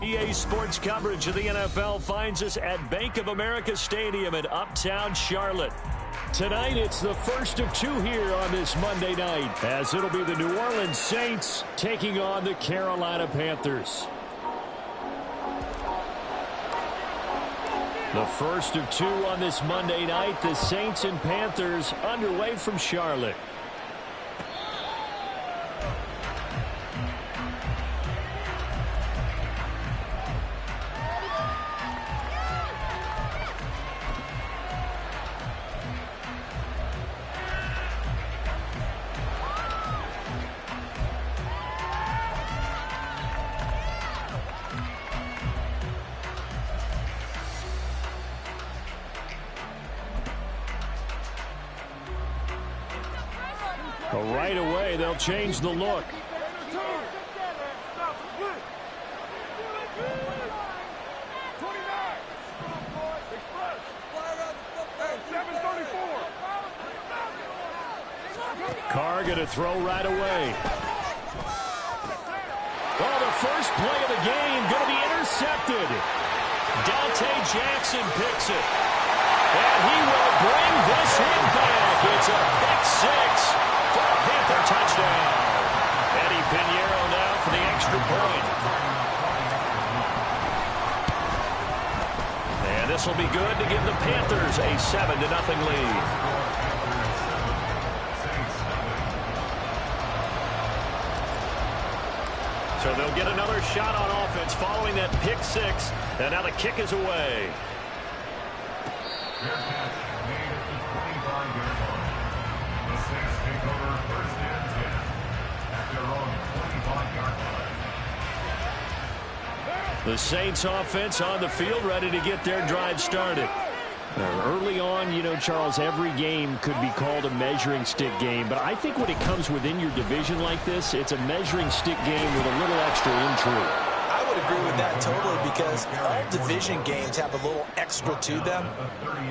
EA Sports coverage of the NFL finds us at Bank of America Stadium in Uptown Charlotte. Tonight, it's the first of two here on this Monday night, as it'll be the New Orleans Saints taking on the Carolina Panthers. The first of two on this Monday night, the Saints and Panthers underway from Charlotte. Right away, they'll change the look. Carr going to throw right away. Oh, the first play of the game going to be intercepted. Dante Jackson picks it. And he will bring this one back. It's a pick six. For a Panther touchdown. Eddie Pinheiro now for the extra point. And this will be good to give the Panthers a 7-0 lead. So they'll get another shot on offense following that pick six. And now the kick is away. The Saints offense on the field, ready to get their drive started. Now, early on, you know, Charles, every game could be called a measuring stick game. But I think when it comes within your division like this, it's a measuring stick game with a little extra intrigue. I would agree with that totally, because all division games have a little extra to them.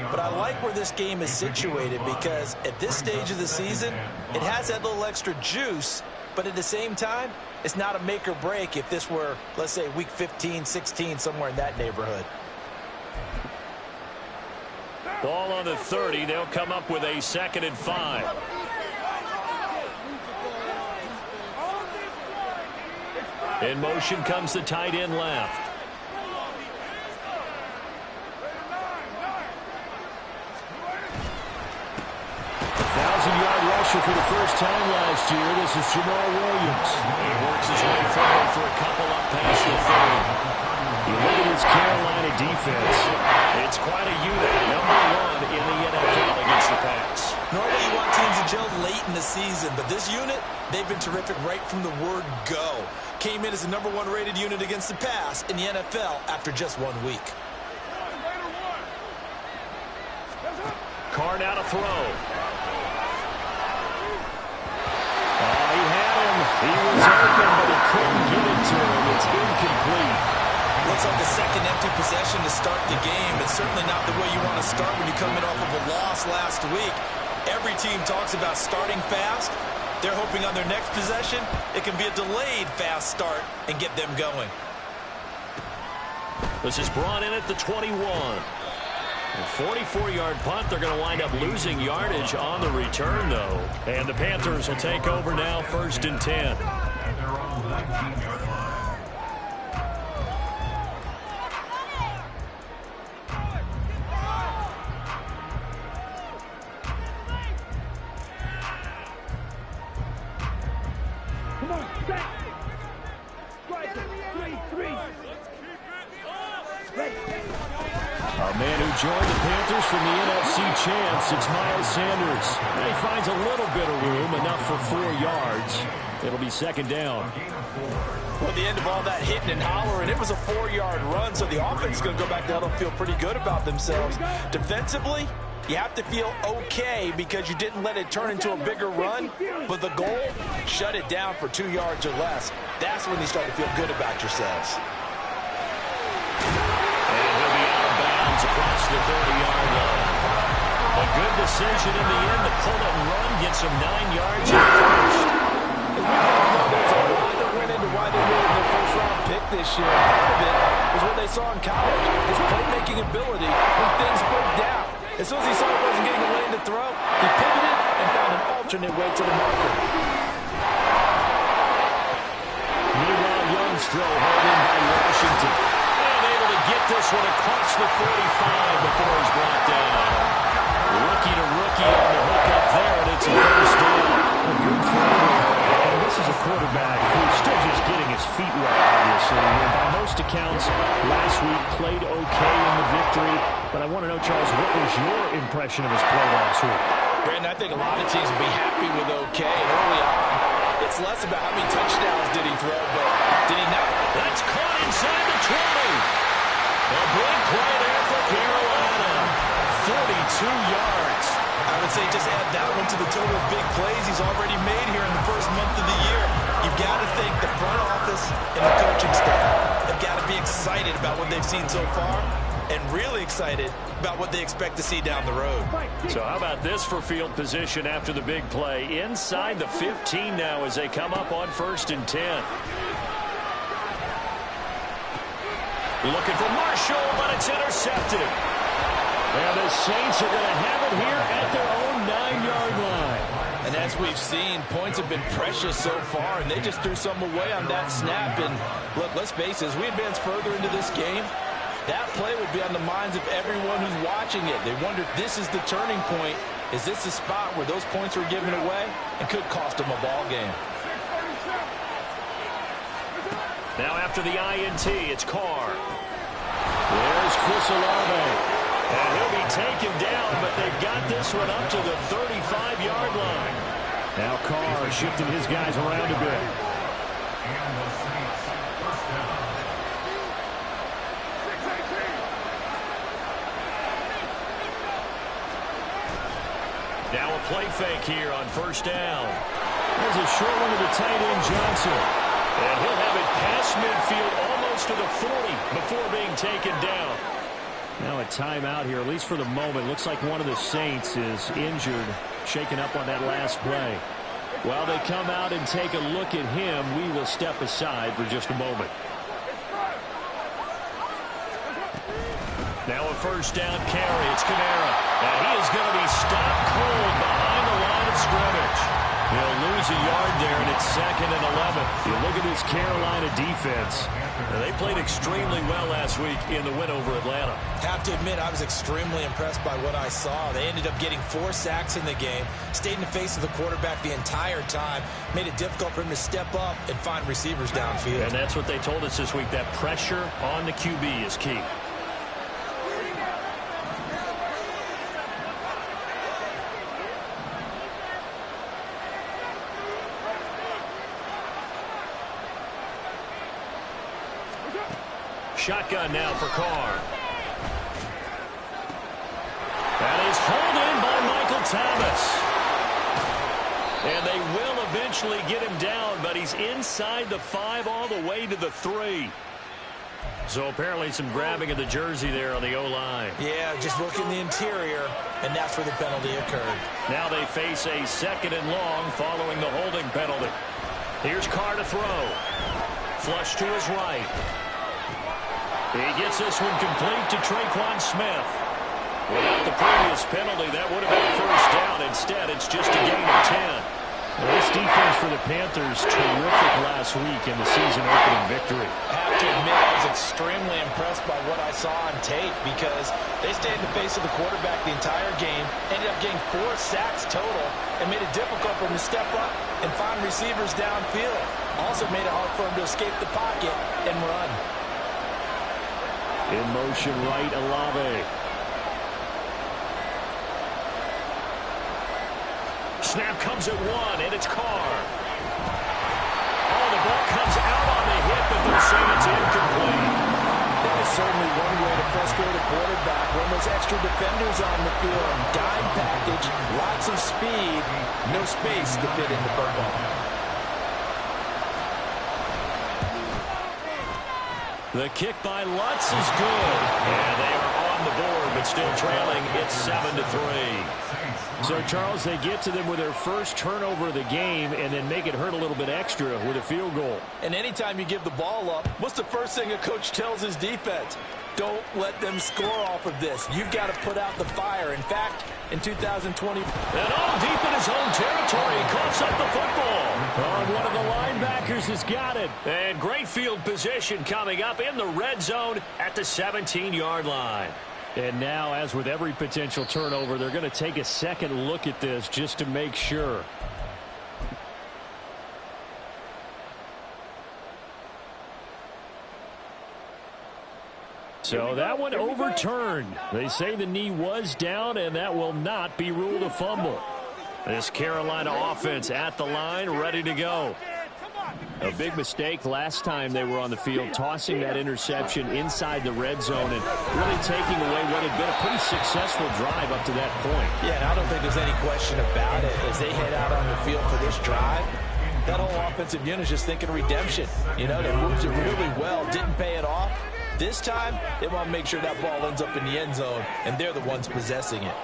But I like where this game is situated, because at this stage of the season, it has that little extra juice. But at the same time, it's not a make or break if this were, let's say, week 15, 16, somewhere in that neighborhood. Ball on the 30. They'll come up with a 2nd and 5. In motion comes the tight end left. For the first time last year, this is Jamal Williams. He works his way forward for a couple up past the 30. You look at his Carolina defense. It's quite a unit. #1 in the NFL against the pass. Normally you want teams to gel late in the season, but this unit, they've been terrific right from the word go. Came in as the #1 rated unit against the pass in the NFL after just 1 week. Carr now to throw. He had him. He was open, but he couldn't get it to him. It's incomplete. Looks like the second empty possession to start the game. It's certainly not the way you want to start when you come in off of a loss last week. Every team talks about starting fast. They're hoping on their next possession, it can be a delayed fast start and get them going. This is brought in at the 21. A 44-yard punt. They're going to wind up losing yardage on the return, though. And the Panthers will take over now, 1st and 10. Come on, set. Strike it. 3-3. Ready. A man who joined the Panthers from the NFC champs, it's Miles Sanders. And he finds a little bit of room, enough for 4 yards. It'll be second down. Well, the end of all that hitting and hollering, it was a 4-yard run, so the offense is going to go back down and feel pretty good about themselves. Defensively, you have to feel okay because you didn't let it turn into a bigger run, but the goal, shut it down for 2 yards or less. That's when you start to feel good about yourselves. And he'll be out of bounds across the 30-yard line. A good decision in the end to pull it and run, get some 9 yards in first. There's a lot that went into why they made their first-round pick this year. Part of it was what they saw in college, his playmaking ability when things broke down. As soon as he saw he wasn't getting a lane to throw, he pivoted and found an alternate way to the marker. Meanwhile, Young's throw held in by Washington. And able to get this one across the 45 before he's brought down. Rookie to rookie on the hook up there, and it's a first down. A good throw. And this is a quarterback who's still just getting his feet wet, obviously. And by most accounts, last week played okay in the victory. But I want to know, Charles, what was your impression of his play last week? Brandon, I think a lot of teams will be happy with okay. And early on, it's less about how many touchdowns did he throw, but did he not? That's caught inside the 20. A big play there for Carolina. 42 yards. I would say just add that one to the total of big plays he's already made here in the first month of the year. You've got to think the front office and the coaching staff have got to be excited about what they've seen so far and really excited about what they expect to see down the road. So how about this for field position after the big play? Inside the 15 now as they come up on 1st and 10. Looking for Marshall, but it's intercepted. And the Saints are going to have it here at their own 9-yard line. And as we've seen, points have been precious so far, and they just threw some away on that snap. And look, let's face it, as we advance further into this game, that play will be on the minds of everyone who's watching it. They wonder if this is the turning point. Is this the spot where those points were given away and could cost them a ball game? Now after the INT, it's Carr. There's Chris Olave. And he'll be taken down, but they've got this one up to the 35-yard line. Now Carr shifting his guys around a bit. Now a play fake here on 1st down. There's a short one to the tight end, Johnson. And he'll have it past midfield almost to the 40 before being taken down. Now a timeout here, at least for the moment. Looks like one of the Saints is injured, shaken up on that last play. While they come out and take a look at him, we will step aside for just a moment. Now a 1st down carry. It's Kamara. And he is going to be stopped cold behind the line of scrimmage. He'll lose a yard there, and it's 2nd and 11. You look at this Carolina defense. They played extremely well last week in the win over Atlanta. Have to admit, I was extremely impressed by what I saw. They ended up getting 4 sacks in the game, stayed in the face of the quarterback the entire time, made it difficult for him to step up and find receivers downfield. And that's what they told us this week, that pressure on the QB is key. Shotgun now for Carr. That is pulled in by Michael Thomas. And they will eventually get him down, but he's inside the 5 all the way to the 3. So apparently some grabbing of the jersey there on the O-line. Yeah, just look in the interior, and that's where the penalty occurred. Now they face a 2nd and long following the holding penalty. Here's Carr to throw. Flush to his right. He gets this one complete to Traquan Smith. Without the previous penalty, that would have been a 1st down. Instead, it's just a gain of 10. Well, this defense for the Panthers, terrific last week in the season-opening victory. I have to admit, I was extremely impressed by what I saw on tape because they stayed in the face of the quarterback the entire game, ended up getting 4 sacks total, and made it difficult for him to step up and find receivers downfield. Also made it hard for him to escape the pocket and run. In motion right, Olave. Snap comes at one, and it's Carr. Oh, the ball comes out on the hit, but they're saying it's incomplete. That is certainly one way to frustrate a quarterback when there's extra defenders on the field. Dime package, lots of speed, no space to fit in the football. The kick by Lutz is good. And they are on the board, but still trailing. It's 7-3. So, Charles, they get to them with their first turnover of the game and then make it hurt a little bit extra with a field goal. And anytime you give the ball up, what's the first thing a coach tells his defense? Don't let them score off of this. You've got to put out the fire. In fact, in 2020... And all deep in his own territory, he coughs up the football. Oh, one of the linebackers has got it. And great field position coming up in the red zone at the 17-yard line. And now, as with every potential turnover, they're going to take a second look at this just to make sure. So that one overturned. They say the knee was down, and that will not be ruled a fumble. This Carolina offense at the line, ready to go. A big mistake last time they were on the field, tossing that interception inside the red zone and really taking away what had been a pretty successful drive up to that point. Yeah, and I don't think there's any question about it. As they head out on the field for this drive, that whole offensive unit is just thinking redemption. You know, they moved it really well, didn't pay it off. This time, they want to make sure that ball ends up in the end zone, and they're the ones possessing it.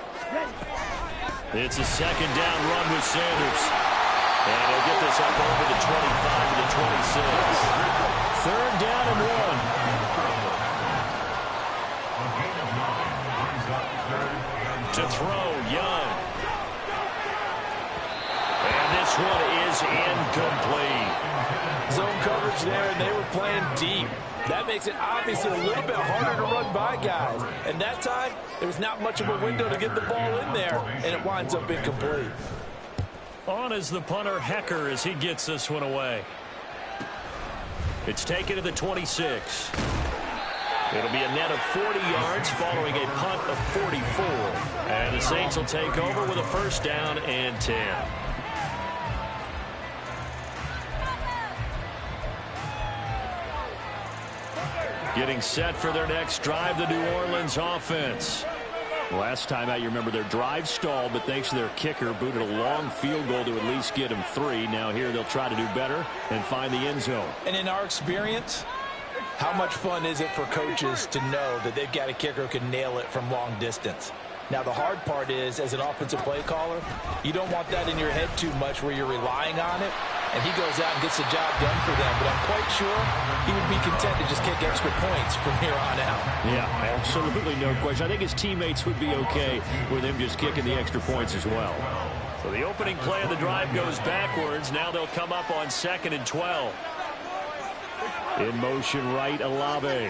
It's a second down run with Sanders. And he'll get this up over the 25 to the 26. Third down and one. To throw, Young. And this one is incomplete. Zone coverage there, and they were playing deep. That makes it obviously a little bit harder to run by guys. And that time, there was not much of a window to get the ball in there, and it winds up incomplete. On is the punter, Hecker, as he gets this one away. It's taken to the 26. It'll be a net of 40 yards following a punt of 44. And the Saints will take over with a first down and 10. Getting set for their next drive, the New Orleans offense. Last time out, you remember their drive stalled, but thanks to their kicker, booted a long field goal to at least get them 3. Now here they'll try to do better and find the end zone. And in our experience, how much fun is it for coaches to know that they've got a kicker who can nail it from long distance? Now, the hard part is, as an offensive play caller, you don't want that in your head too much where you're relying on it, and he goes out and gets the job done for them. But I'm quite sure he would be content to just kick extra points from here on out. Yeah, absolutely no question. I think his teammates would be okay with him just kicking the extra points as well. So the opening play of the drive goes backwards. Now they'll come up on 2nd and 12. In motion right, Olave.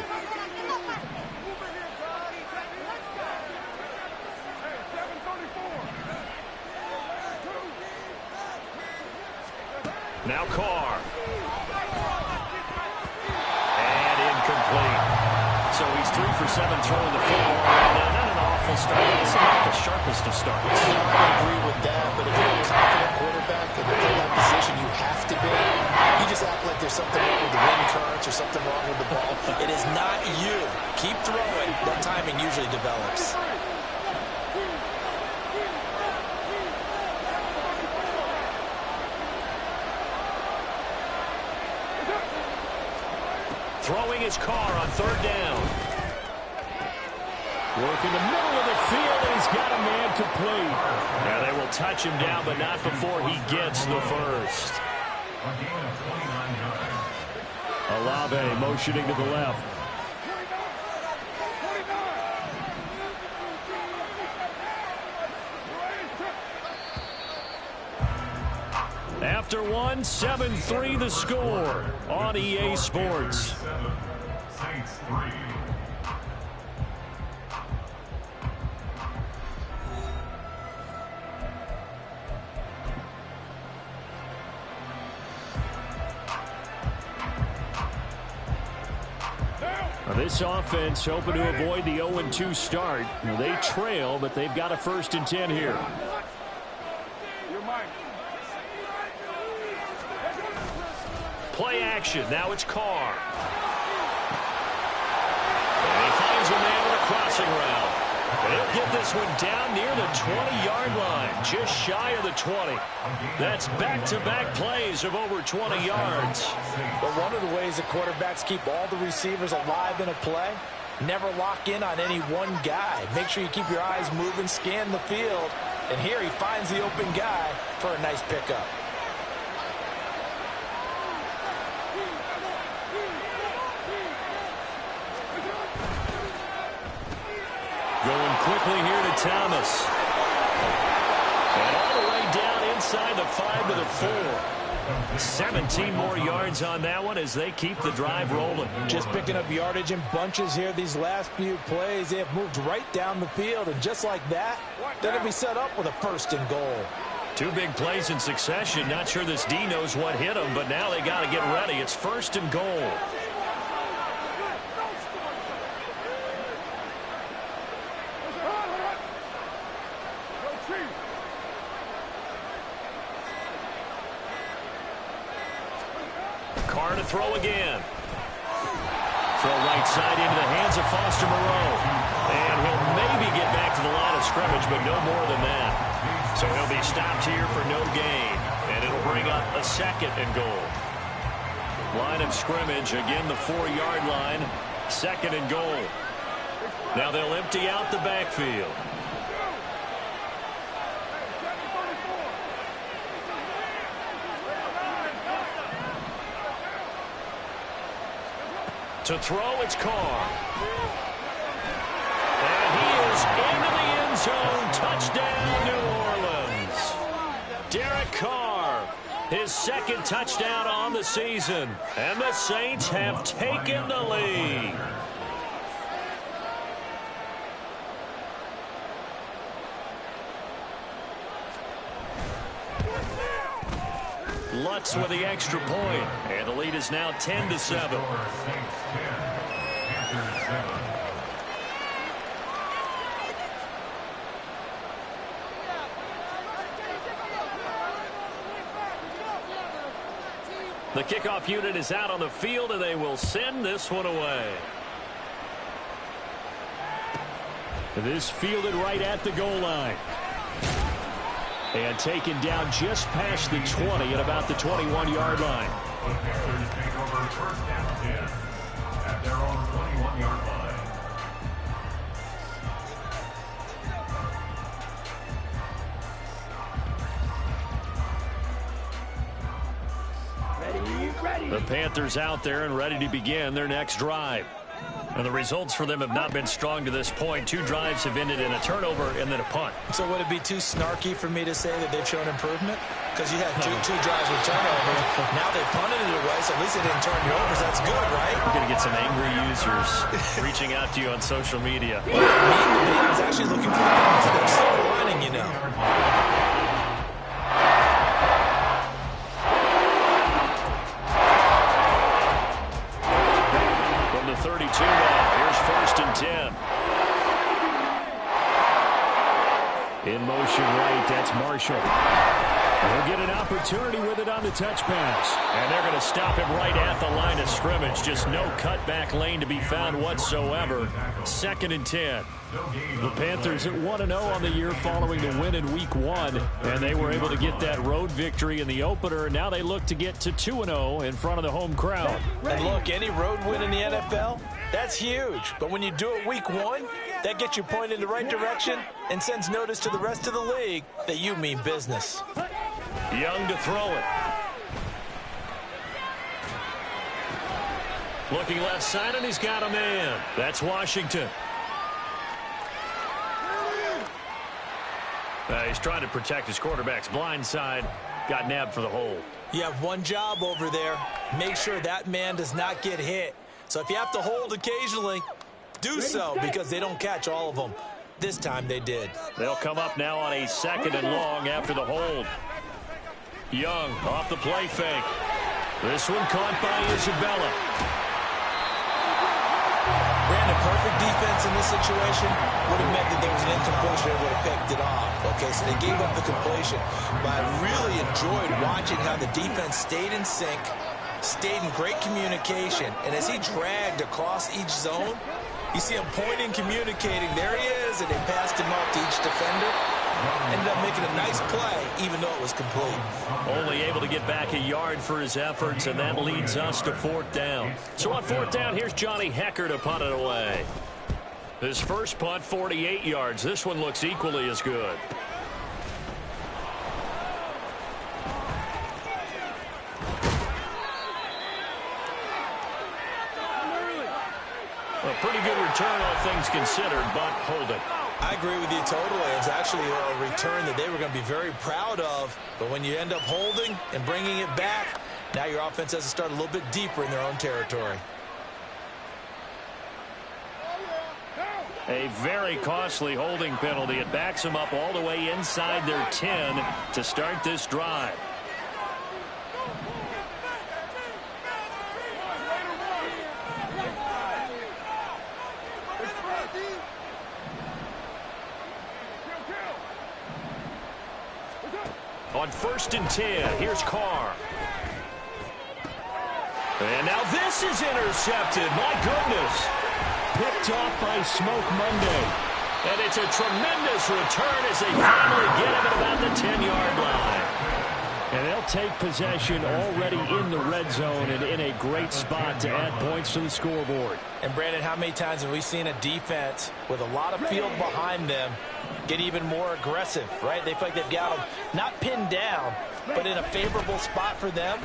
Now Carr. And incomplete. So he's 3 for 7 throwing the football right now. Not an awful start. It's not the sharpest of starts. I agree with that, but if you're a confident quarterback and you're in that position you have to be, you just act like there's something wrong with the wind currents or something wrong with the ball. It is not you. Keep throwing. That timing usually develops. Throwing his Carr on 3rd down. Working the middle of the field, and he's got a man complete. Now they will touch him down, but not before he gets the first. Olave motioning to the left. After one, 7-3 the score on EA Sports. Saints 3. Now. This offense hoping to avoid the 0-2 start. They trail, but they've got a 1st and 10 here. Play action. Now it's Carr. And he finds a man with a crossing route. And he'll get this one down near the 20-yard line, just shy of the 20. That's back-to-back plays of over 20 yards. But one of the ways that quarterbacks keep all the receivers alive in a play, never lock in on any one guy. Make sure you keep your eyes moving, scan the field. And here he finds the open guy for a nice pickup. Going quickly here to Thomas. And all the way down inside the 5 to the 4. 17 more yards on that one as they keep the drive rolling. Just picking up yardage in bunches here these last few plays. They have moved right down the field, and just like that, they're going to be set up with a 1st and goal. 2 big plays in succession. Not sure this D knows what hit them, but now they got to get ready. It's 1st and goal. Carr to throw again. Throw right side into the hands of Foster Moreau. And he'll maybe get back to the line of scrimmage, but no more than that. So he'll be stopped here for no gain. And it'll bring up a 2nd and goal. Line of scrimmage, again the 4-yard line. 2nd and goal. Now they'll empty out the backfield. To throw, it's Carr. And he is into the end zone. Touchdown, New Orleans. Derek Carr, his 2nd touchdown on the season. And the Saints have taken the lead. Lutz with the extra point, and the lead is now 10-7. The kickoff unit is out on the field, and they will send this one away. This fielded right at the goal line. And taken down just past the 20 at about the 21-yard line. The Panthers take over 1st and 10 at their own 21-yard line. The Panthers out there and ready to begin their next drive. And the results for them have not been strong to this point. 2 drives have ended in a turnover and then a punt. So would it be too snarky for me to say that they've shown improvement? Because you had two drives with turnovers. Now they punted it away, so at least they didn't turn you over. So that's good, right? We're going to get some angry users reaching out to you on social media. Well, I was actually looking for the positive silver lining, you know. From the 32 now, here's 1st and 10. In motion right, that's Marshall. He'll get an opportunity with it on the touch pass. And they're going to stop him right at the line of scrimmage. Just no cutback lane to be found whatsoever. 2nd and 10. The Panthers at 1-0 on the year following the win in Week 1. And they were able to get that road victory in the opener. Now they look to get to 2-0 in front of the home crowd. And look, any road win in the NFL, that's huge. But when you do it Week 1, that gets you pointed in the right direction and sends notice to the rest of the league that you mean business. Young to throw it. Looking left side, and he's got a man. That's Washington. He's trying to protect his quarterback's blind side. Got nabbed for the hold. You have one job over there. Make sure that man does not get hit. So if you have to hold occasionally, do so, because they don't catch all of them. This time they did. They'll come up now on a 2nd and long after the hold. Young off the play fake. This one caught by Isabella. Brandon, perfect defense in this situation would have meant that there was an incompletion that would have picked it off. Okay, so they gave up the completion. But I really enjoyed watching how the defense stayed in sync, stayed in great communication, and as he dragged across each zone, you see him pointing, communicating. There he is, and they passed him off to each defender. Ended up making a nice play, even though it was complete. Only able to get back a yard for his efforts, and that leads us to 4th down. So on 4th down, here's Johnny Hecker to punt it away. His first punt, 48 yards. This one looks equally as good. A pretty good return, all things considered, but hold it. I agree with you totally. It was actually a return that they were going to be very proud of. But when you end up holding and bringing it back, now your offense has to start a little bit deeper in their own territory. A very costly holding penalty. It backs them up all the way inside their 10 to start this drive. On 1st and 10, here's Carr. And now this is intercepted. My goodness. Picked off by Smoke Monday. And it's a tremendous return as they finally get him at about the 10-yard line. And they'll take possession already in the red zone and in a great spot to add points to the scoreboard. And, Brandon, how many times have we seen a defense with a lot of field behind them get even more aggressive, right? They feel like they've got them not pinned down, but in a favorable spot for them,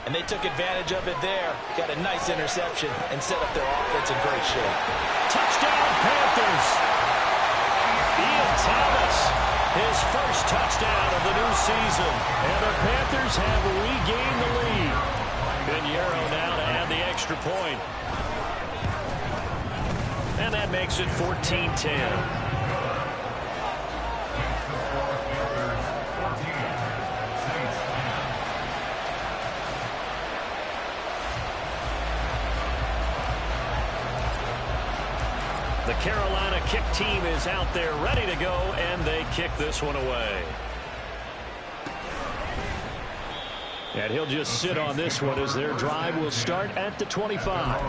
and they took advantage of it there. Got a nice interception and set up their offense in great shape. Touchdown, Panthers! Ian Thomas, his first touchdown of the new season. And the Panthers have regained the lead. Pinheiro now to add the extra point. And that makes it 14-10. The Carolina kick team is out there ready to go, and they kick this one away. And he'll just sit on this one as their drive will start at the 25.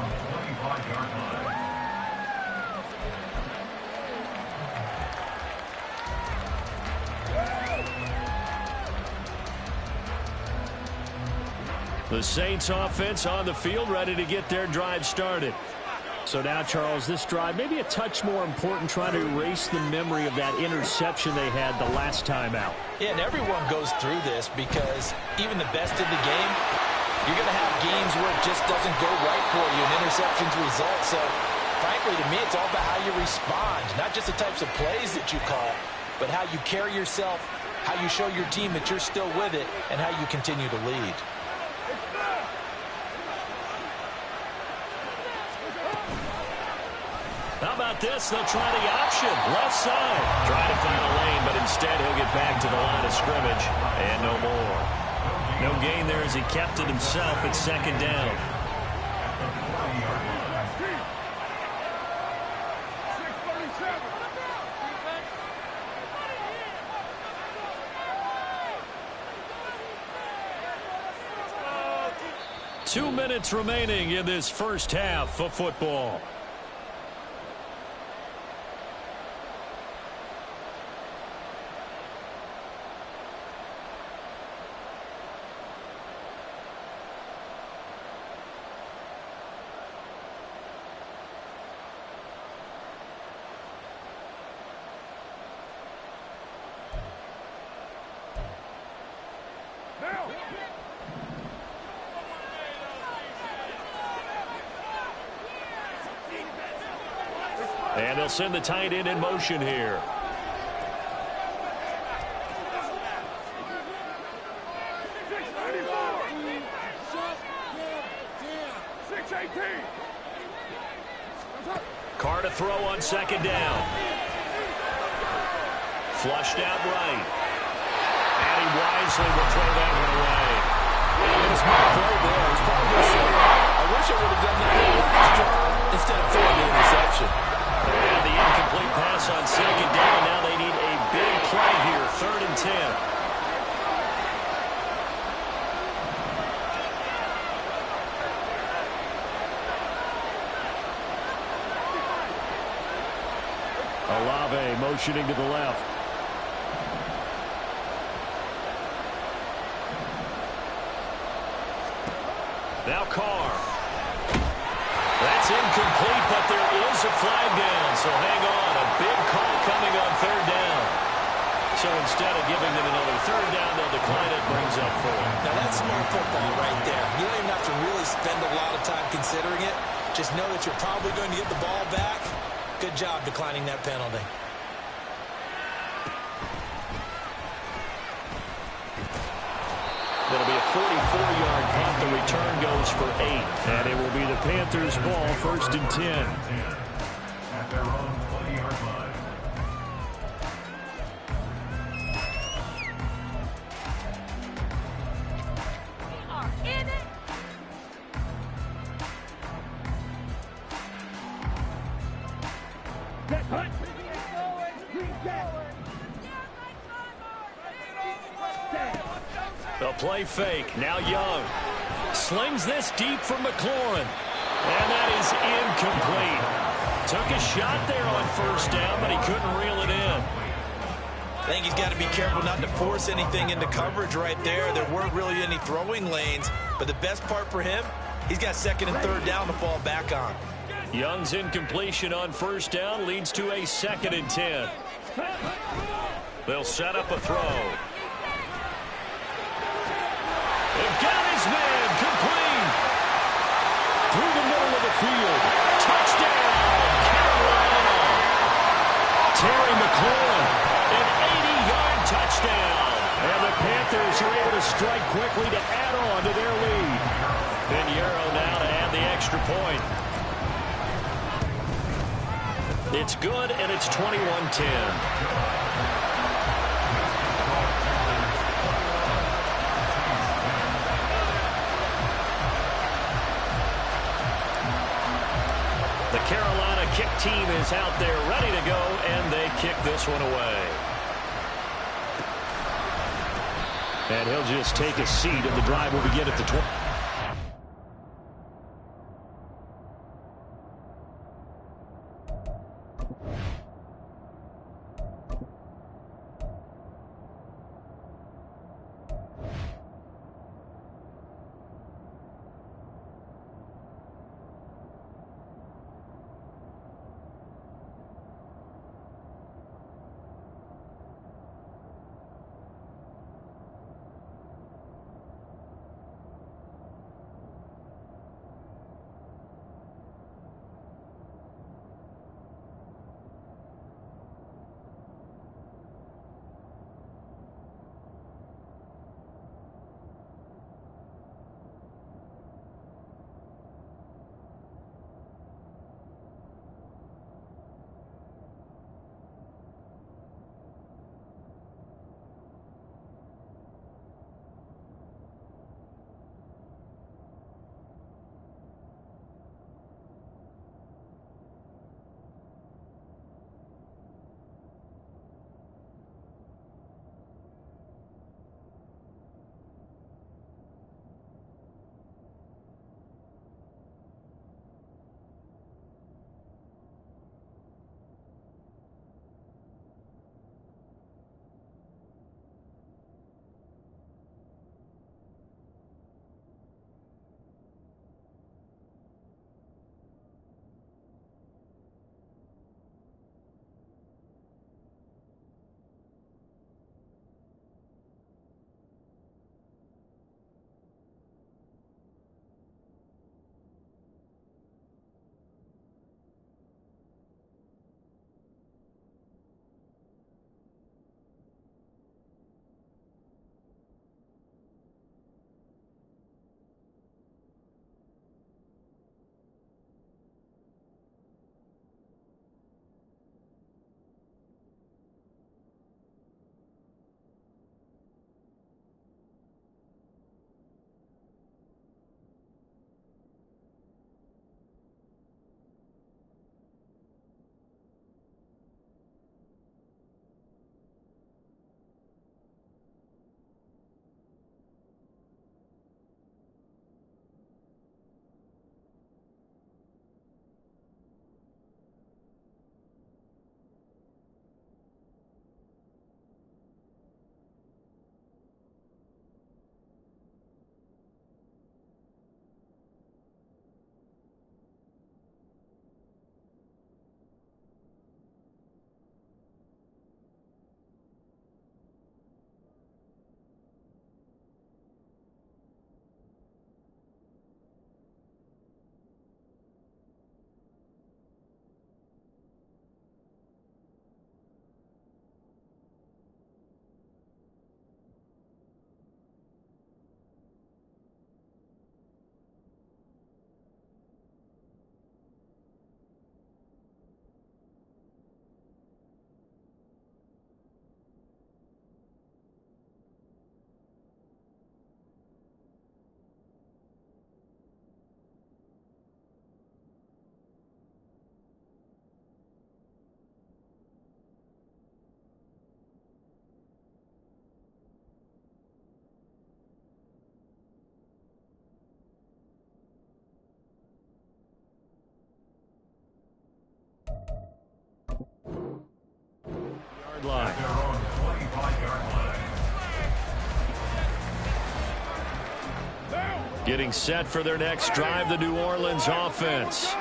The Saints offense on the field ready to get their drive started. So now, Charles, this drive maybe a touch more important, trying to erase the memory of that interception they had the last time out. Yeah, and everyone goes through this because even the best in the game, you're going to have games where it just doesn't go right for you, and interceptions result. So, frankly, to me, it's all about how you respond, not just the types of plays that you call, but how you carry yourself, how you show your team that you're still with it, and how you continue to lead. How about this? They'll try the option. Left side. Trying to find a lane, but instead he'll get back to the line of scrimmage. And no more. No gain there as he kept it himself at 2nd down. Two minutes remaining in this first half of football. And they'll send the tight end in motion here. Carr to throw on 2nd down. Flushed out right. And he wisely will throw that one away. And it's my throw there. It's probably going to say, I wish I would have done that last drive instead of throwing the interception. Olave motioning to the left. Now Carr. That's incomplete, but there is a flag down, so hang on. A big call coming on third down. So instead of giving them another third down, they'll decline it, brings up 4. Now that's smart football right there. You don't even have to really spend a lot of time considering it. Just know that you're probably going to get the ball back. Good job declining that penalty. It'll be a 44-yard punt. The return goes for 8. And it will be the Panthers' ball, 1st and 10. At their own 20-yard line. The play fake. Now Young. Slings this deep for McLaurin. And that is incomplete. Took a shot there on 1st down, but he couldn't reel it in. I think he's got to be careful not to force anything into coverage right there. There weren't really any throwing lanes, but the best part for him, he's got 2nd and 3rd down to fall back on. Young's incompletion on 1st down leads to a 2nd and 10. They'll set up a throw. They've got his man complete. Through the middle of the field. Touchdown, Carolina. Terry McLaurin, an 80-yard touchdown. And the Panthers are able to strike quickly to add on to their lead. Pinheiro now to add the extra point. It's good, and it's 21-10. The Carolina kick team is out there ready to go, and they kick this one away. And he'll just take a seat, and the drive will begin at the 20. Line. At their own 25-yard line. Getting set for their next drive, the New Orleans offense.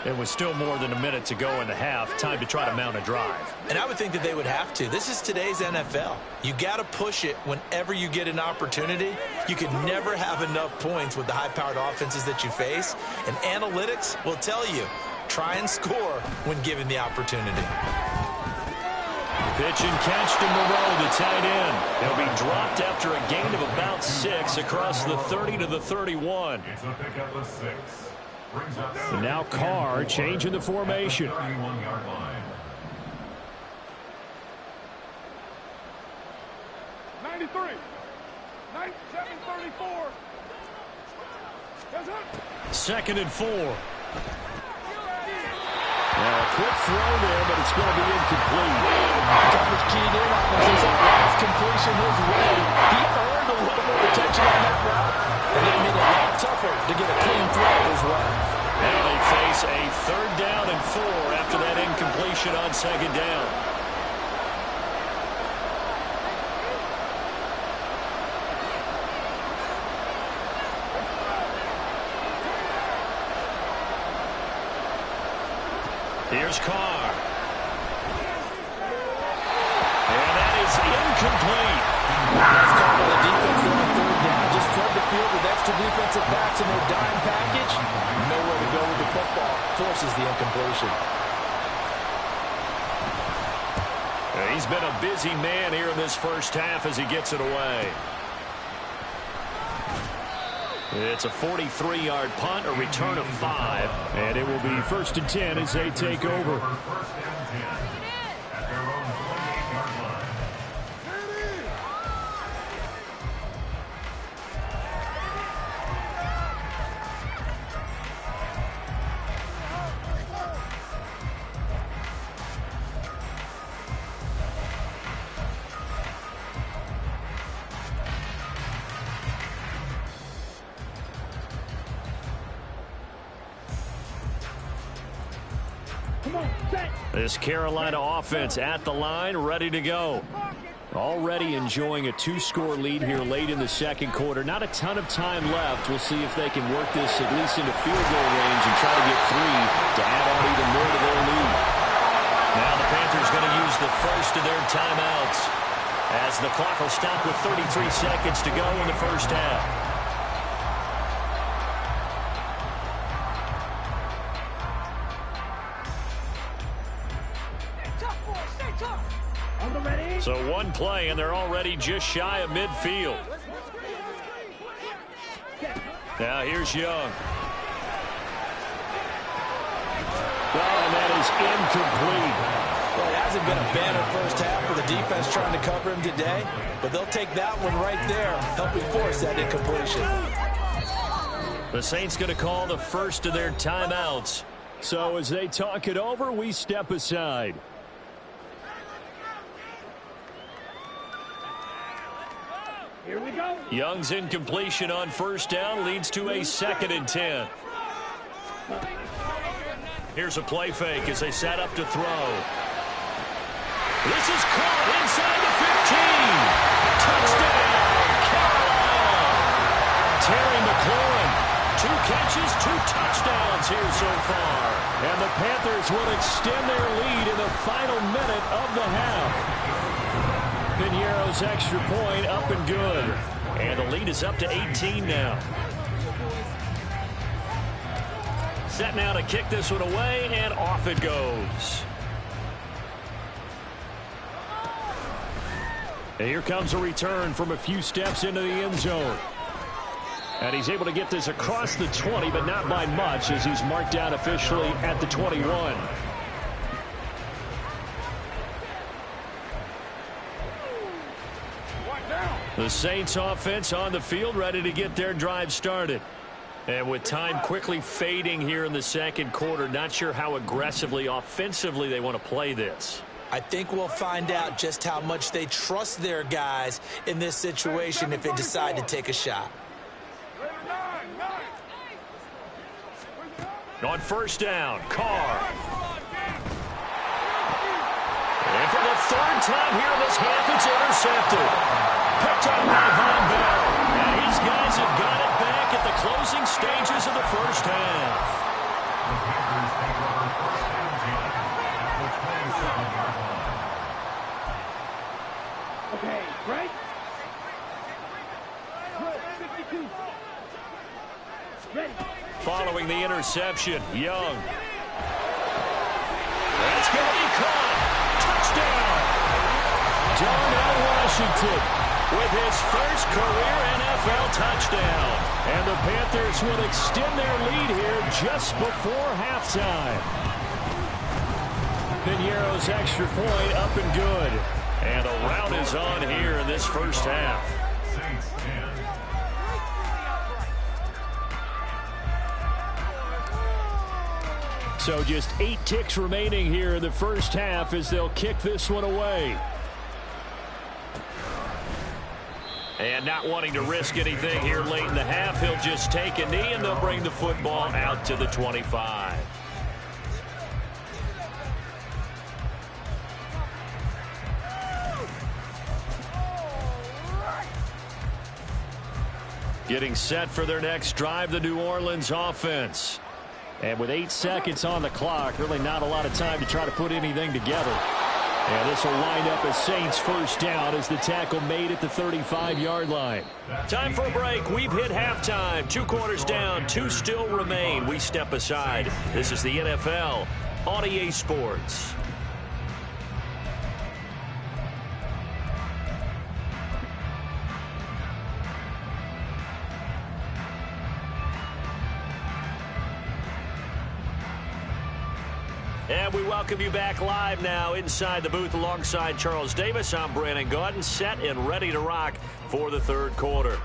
It was still more than a minute to go in the half. Time to try to mount a drive. And I would think that they would have to. This is today's NFL. You got to push it whenever you get an opportunity. You can never have enough points with the high-powered offenses that you face. And analytics will tell you, try and score when given the opportunity. Pitch and catch to Moreau, the tight end. He'll be dropped after a gain of about 6 across the 30 to the 31. It's a pickup of 6. Brings up And now Carr changing the formation. 31-yard line. 93. 97-34. Yes, sir. 2nd and 4. Now a quick throw there, but it's going to be incomplete. Coverage keyed in on this. That last completion his way. He earned a little more attention on that route, and it made it a lot tougher to get a clean throw as well. Now they face a 3rd down and 4 after that incompletion on 2nd down. Here's Carr. And that is incomplete. That's called by the defense on 3rd down. Just flood the field with extra defensive backs in their dime package. Nowhere to go with the football. Forces the incompletion. He's been a busy man here in this first half as he gets it away. It's a 43-yard punt, a return of 5, and it will be 1st and 10 as they take over. First and 10. At their own 28-yard line. This Carolina offense at the line, ready to go. Already enjoying a 2-score lead here late in the 2nd quarter. Not a ton of time left. We'll see if they can work this at least into field goal range and try to get 3 to add on even more to their lead. Now the Panthers going to use the first of their timeouts as the clock will stop with 33 seconds to go in the first half. So 1 play, and they're already just shy of midfield. Now here's Young. Well, and that is incomplete. Well, it hasn't been a banner first half for the defense trying to cover him today, but they'll take that one right there, helping force that incompletion. The Saints going to call the first of their timeouts. So as they talk it over, we step aside. Here we go. Young's incompletion on 1st down leads to a 2nd and 10. Here's a play fake as they set up to throw. This is caught inside the 15. Touchdown, Carolina. Terry McLaurin. 2 catches, 2 touchdowns here so far. And the Panthers will extend their lead in the final minute of the half. Piñeiro's extra point up and good. And the lead is up to 18 now. Set now to kick this one away, and off it goes. And here comes a return from a few steps into the end zone. And he's able to get this across the 20, but not by much as he's marked down officially at the 21. The Saints offense on the field ready to get their drive started. And with time quickly fading here in the 2nd quarter, not sure how aggressively, offensively they want to play this. I think we'll find out just how much they trust their guys in this situation if they decide to take a shot. On 1st down, Carr. And for the third time here in this half, it's intercepted. Picked up by Von Bell. And these guys have got it back at the closing stages of the first half. Okay, right? 52. Ready. Following the interception, Young. That's going to be caught. Touchdown. Darnell Washington with his first career NFL touchdown. And the Panthers will extend their lead here just before halftime. Piñeiro's extra point up and good. And a rout is on here in this first half. So just 8 ticks remaining here in the first half as they'll kick this one away. And not wanting to risk anything here late in the half, he'll just take a knee and they'll bring the football out to the 25. Getting set for their next drive, the New Orleans offense. And with 8 seconds on the clock, really not a lot of time to try to put anything together. And this will wind up as Saints first down as the tackle made at the 35-yard line. Time for a break. We've hit halftime. 2 quarters down, 2 still remain. We step aside. This is the NFL on EA Sports. And we welcome you back live now inside the booth alongside Charles Davis. I'm Brandon Gaudin, set and ready to rock for the third quarter.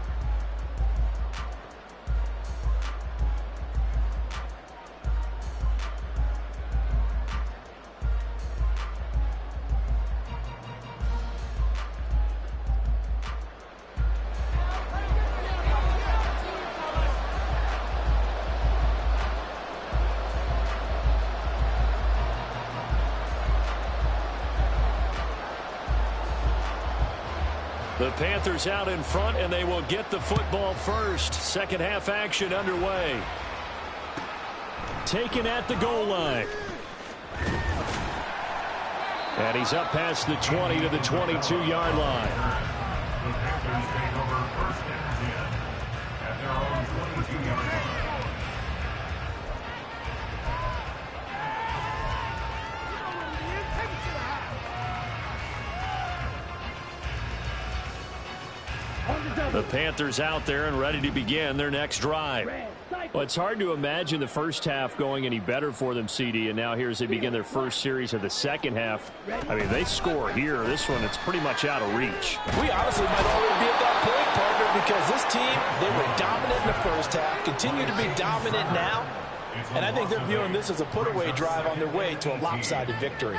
The Panthers out in front, and they will get the football first. Second half action underway. Taken at the goal line. And he's up past the 20 to the 22-yard line. The Panthers take over first and 10 at their own 22-yard line. The Panthers out there and ready to begin their next drive. Well, it's hard to imagine the first half going any better for them, CD, and now here as they begin their first series of the second half. I mean, they score here. This one, it's pretty much out of reach. We honestly might already be at that point, partner, because this team, they were dominant in the first half, continue to be dominant now, and I think they're viewing this as a put-away drive on their way to a lopsided victory.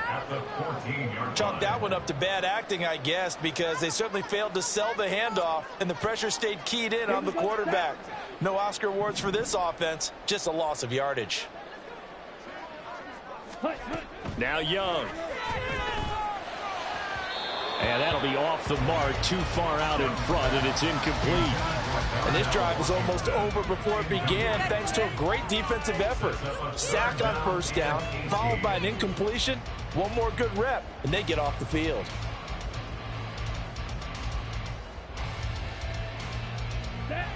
Chalk that one up to bad acting, I guess, because they certainly failed to sell the handoff, and the pressure stayed keyed in on the quarterback. No Oscar awards for this offense, just a loss of yardage. Now Young. And that'll be off the mark, too far out in front, and it's incomplete. And this drive was almost over before it began thanks to a great defensive effort. Sack on first down, followed by an incompletion. One more good rep, and they get off the field.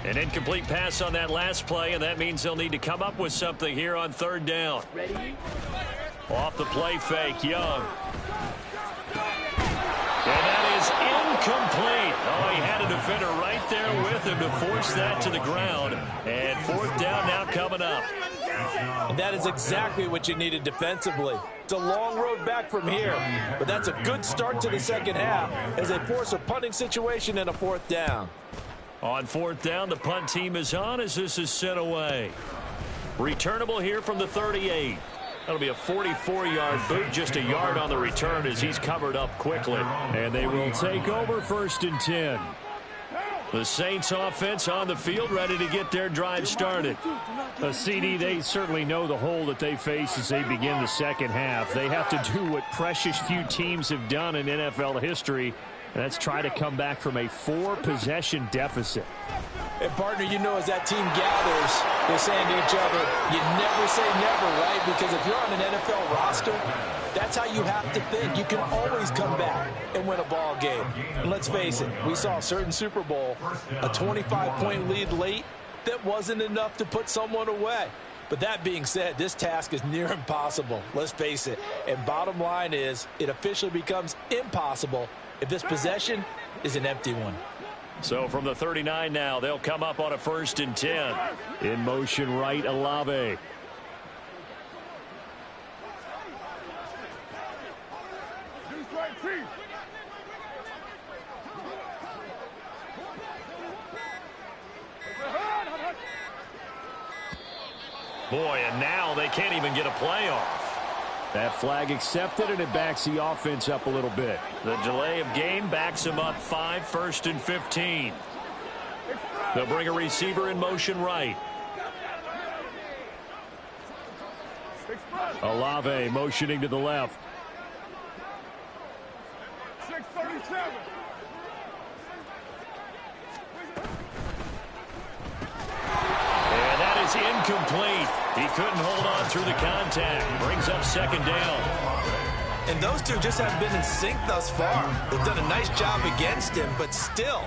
An incomplete pass on that last play, and that means they'll need to come up with something here on third down. Off the play fake, Young. And that is incomplete. Oh, he had a defender right there with him to force that to the ground. And fourth down now coming up. And that is exactly what you needed defensively. It's a long road back from here, but that's a good start to the second half as they force a punting situation and a fourth down. On fourth down, the punt team is on as this is sent away. Returnable here from the 38. That'll be a 44-yard boot, just a yard on the return as he's covered up quickly. And they will take over first and 10. The Saints offense on the field, ready to get their drive started. CD, they certainly know the hole that they face as they begin the second half. They have to do what precious few teams have done in NFL history, and that's try to come back from a 4-possession deficit. And, partner, you know, as that team gathers, they're saying to each other, you never say never, right? Because if you're on an NFL roster, that's how you have to think. You can always come back and win a ball game. And let's face it, we saw a certain Super Bowl, a 25-point lead late that wasn't enough to put someone away. But that being said, this task is near impossible. Let's face it. And bottom line is, it officially becomes impossible if this possession is an empty one. So from the 39 now, they'll come up on a 1st and 10. In motion right, Olave. Boy, and now they can't even get a play off. That flag accepted, and it backs the offense up a little bit. The delay of game backs them up 5, 1st and 15. They'll bring a receiver in motion right. Olave motioning to the left. 637. And that is incomplete. He couldn't hold on through the contact. Brings up 2nd down. And those two just haven't been in sync thus far. They've done a nice job against him, but still,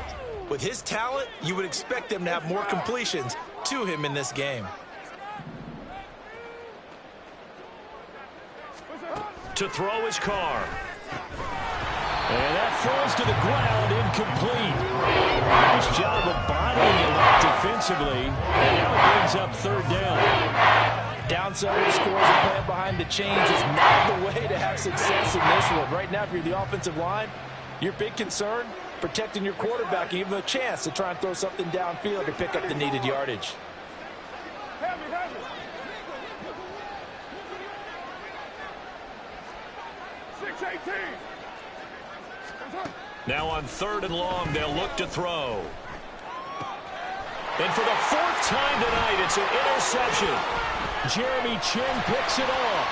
with his talent, you would expect them to have more completions to him in this game. To throw his car. And that falls to the ground, incomplete. Nice job of bodying it up defensively. And now it brings up 3rd down. Down several scores and playing behind the chains is not the way to have success in this one. Right now, if you're the offensive line, your big concern, protecting your quarterback, and give him a chance to try and throw something downfield to pick up the needed yardage. Heavy. 618. Now on 3rd and long, they'll look to throw. And for the 4th time tonight, it's an interception. Jeremy Chin picks it off.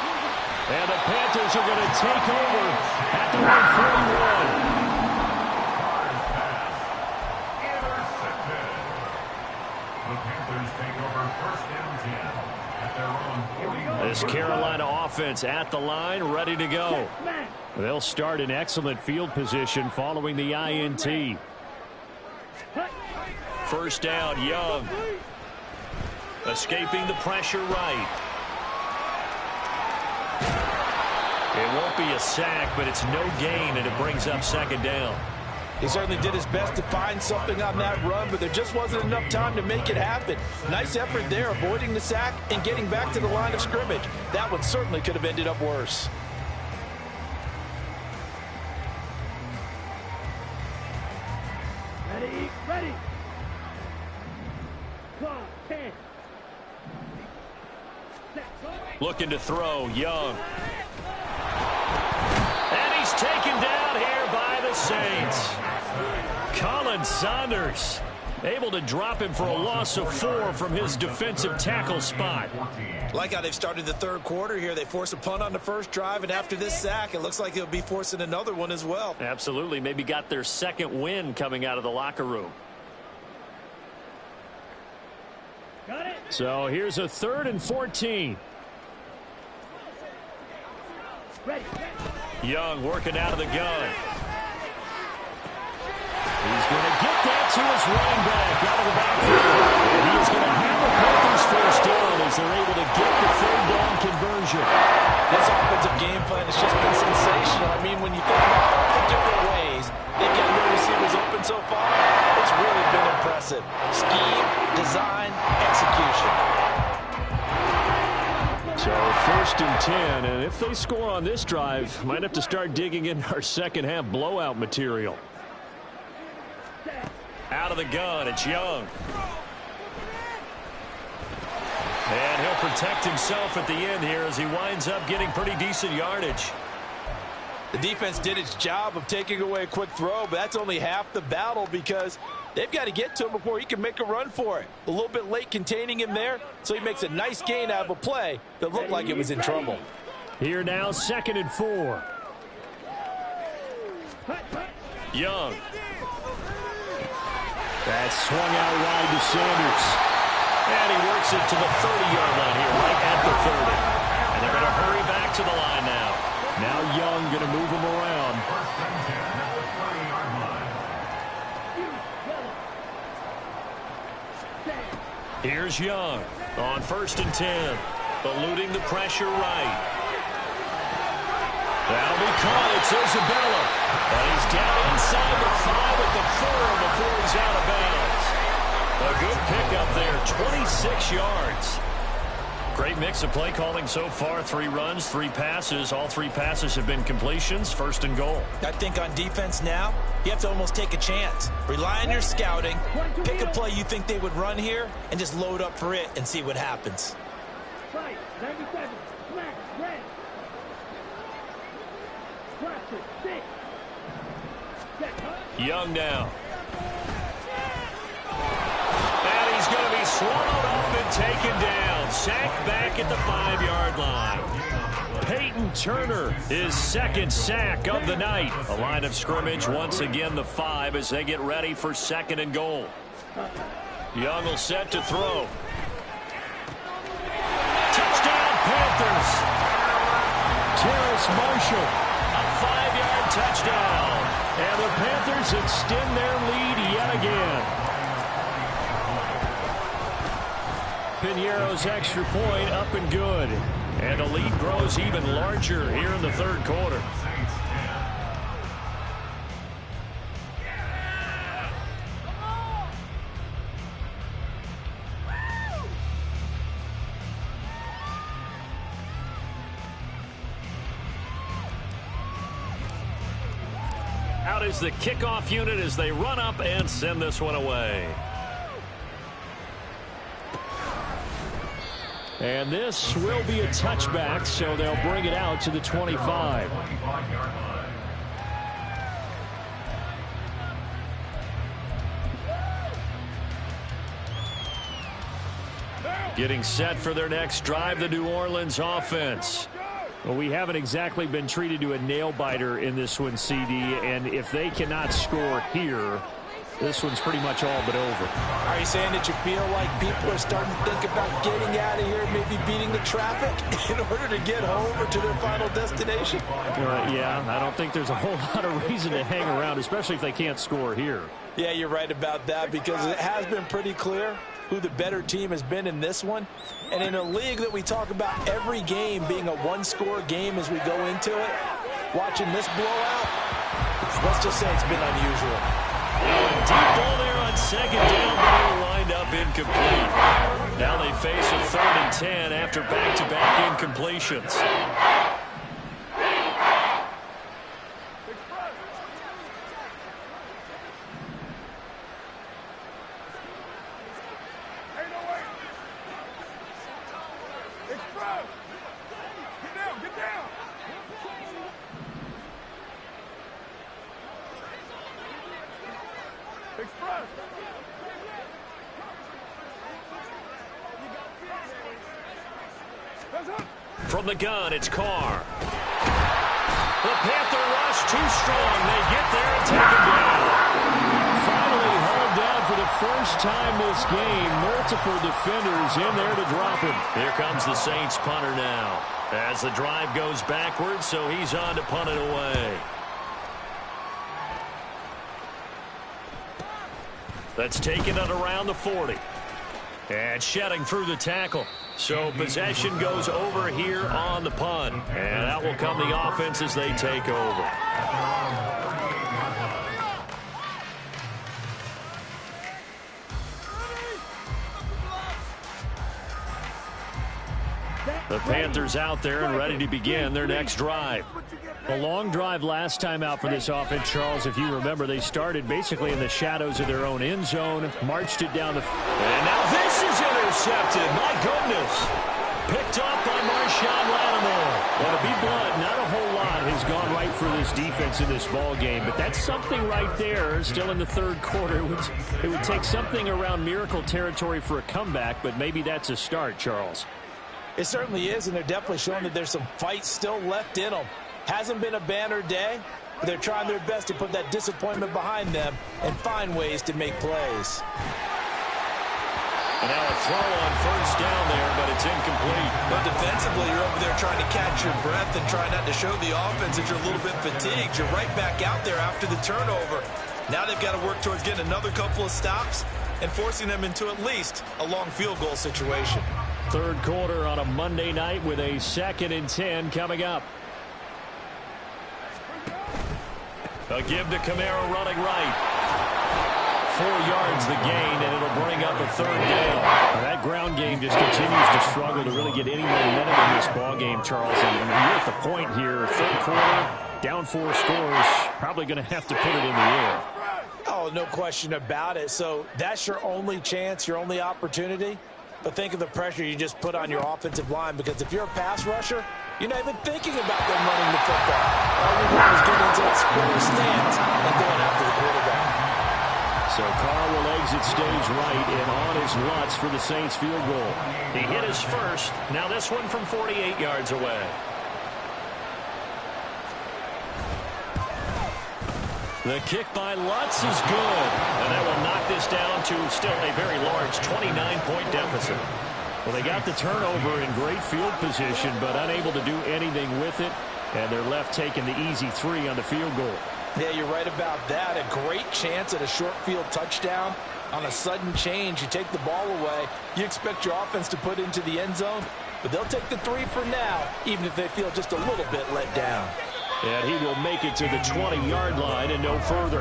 And the Panthers are going to take over at the 141. The Panthers take over 1st and 10 at their own 40. This Carolina offense at the line, ready to go. They'll start in excellent field position following the INT. 1st down, Young. Escaping the pressure right. It won't be a sack, but it's no gain, and it brings up 2nd down. He certainly did his best to find something on that run, but there just wasn't enough time to make it happen. Nice effort there, avoiding the sack and getting back to the line of scrimmage. That one certainly could have ended up worse. Ready. 10. Looking to throw, Young. And he's taken down here by the Saints. Colin Saunders able to drop him for a loss of 4 from his defensive tackle spot. Like how they've started the 3rd quarter here. They force a punt on the 1st drive, and after this sack, it looks like they'll be forcing another one as well. Absolutely. Maybe got their 2nd win coming out of the locker room. Got it. So here's a 3rd and 14. Ready. Young working out of the gun. He's going to get that to his running back out of the backfield. And he is going to have a Panthers 1st down as they're able to get the 3rd down conversion. This offensive game plan has just been sensational. I mean, when you think about all the different ways they've got their receivers open so far, it's really been impressive. Scheme, design, execution. So 1st and 10, and if they score on this drive, might have to start digging in our 2nd half blowout material. Out of the gun, it's Young. And he'll protect himself at the end here as he winds up getting pretty decent yardage. The defense did its job of taking away a quick throw, but that's only half the battle because They've got to get to him before he can make a run for it. A little bit late containing him there, so he makes a nice gain out of a play that looked like it was in trouble. Here now, 2nd and 4. Young. That's swung out wide to Sanders. And he works it to the 30-yard line here, right at the 30. And they're going to hurry back to the line now. Now Young going to move him around. Here's Young on 1st and 10. Eluding the pressure right. That'll be caught. It's Isabella. And he's down inside the 5 at the 4 before he's out of bounds. A good pickup there, 26 yards. Great mix of play calling so far. 3 runs, 3 passes. All 3 passes have been completions. 1st and goal. I think on defense now, you have to almost take a chance. Rely on your scouting. Pick a play you think they would run here and just load up for it and see what happens. Right, 97, black, red. Young now. And he's going to be swallowed up and taken down. Sacked back at the 5-yard line. Peyton Turner, his 2nd sack of the night. A line of scrimmage, once again the 5 as they get ready for 2nd and goal. Young will set to throw. Touchdown Panthers. Terrace Marshall, a 5-yard touchdown. And the Panthers extend their lead yet again. Piñeiro's extra point up and good. And the lead grows even larger here in the 3rd quarter. Out is the kickoff unit as they run up and send this one away. And this will be a touchback, so they'll bring it out to the 25. Getting set for their next drive, the New Orleans offense. Well, we haven't exactly been treated to a nail-biter in this one, CD, and if they cannot score here, this one's pretty much all but over. Are you saying that you feel like people are starting to think about getting out of here, maybe beating the traffic in order to get home or to their final destination? Yeah, I don't think there's a whole lot of reason to hang around, especially if they can't score here. Yeah, you're right about that because it has been pretty clear who the better team has been in this one. And in a league that we talk about every game being a one-score game as we go into it, watching this blowout, let's just say it's been unusual. Deep ball there on 2nd down, but it'll wind up incomplete. Now they face a 3rd and 10 after back-to-back incompletions. From the gun, it's Carr. The Panther rush too strong. They get there and take him down. Finally hauled down for the first time this game. Multiple defenders in there to drop him. Here comes the Saints punter now. As the drive goes backwards, so he's on to punt it away. That's taken at around the 40. And shedding through the tackle. So possession goes over here on the punt. And out will come the offense as they take over. The Panthers out there and ready to begin their next drive. A long drive last time out for this offense, Charles. If you remember, they started basically in the shadows of their own end zone, marched it down the... And now this is intercepted. My goodness. Picked up by Marshawn Lattimore. Well, to be blunt, not a whole lot has gone right for this defense in this ball game, but that's something right there. Still in the third quarter. It would take something around miracle territory for a comeback, but maybe that's a start, Charles. It certainly is, and they're definitely showing that there's some fight still left in them. Hasn't been a banner day, but they're trying their best to put that disappointment behind them and find ways to make plays. And now a throw on first down there, but it's incomplete. But defensively, you're over there trying to catch your breath and try not to show the offense that you're a little bit fatigued. You're right back out there after the turnover. Now they've got to work towards getting another couple of stops and forcing them into at least a long field goal situation. Third quarter on a Monday night with a 2nd and 10 coming up. A give to Kamara running right. 4 yards the gain, and it'll bring up a third down. That ground game just continues to struggle to really get any momentum in this ball game, Charles. And you're at the point here, third quarter, down 4 scores, probably going to have to put it in the air. Oh, no question about it. So that's your only chance, your only opportunity. But think of the pressure you just put on your offensive line, because if you're a pass rusher, you're not even thinking about them running the football. All you're doing is getting into that square stance and going after the quarterback. So Carr will exit stage right and on his Lutz for the Saints field goal. He hit his first. Now this one from 48 yards away. The kick by Lutz is good. And that will knock this down to still a very large 29-point deficit. Well, they got the turnover in great field position, but unable to do anything with it. And they're left taking the easy 3 on the field goal. Yeah, you're right about that. A great chance at a short field touchdown. On a sudden change, you take the ball away. You expect your offense to put into the end zone, but they'll take the 3 for now, even if they feel just a little bit let down. And he will make it to the 20-yard line and no further.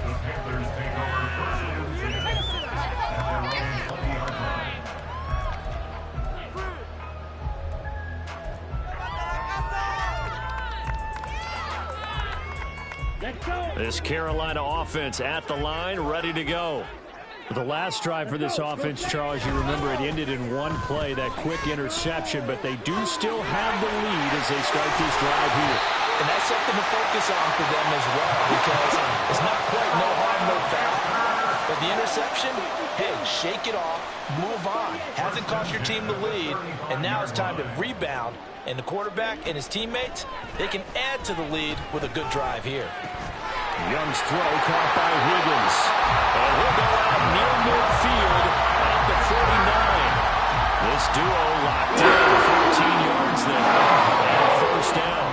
The Panthers take over first Let's go. This Carolina offense at the line, ready to go. The last drive for this offense, Charles, you remember it ended in one play, that quick interception, but they do still have the lead as they start this drive here. And that's something to focus on for them as well, because it's not quite no harm, no foul. But the interception, hey, shake it off, move on. Hasn't cost your team the lead, and now it's time to rebound. And the quarterback and his teammates, they can add to the lead with a good drive here. Young's throw caught by Higgins. And he'll go out near midfield at the 49. This duo locked in 14 yards there. And a first down.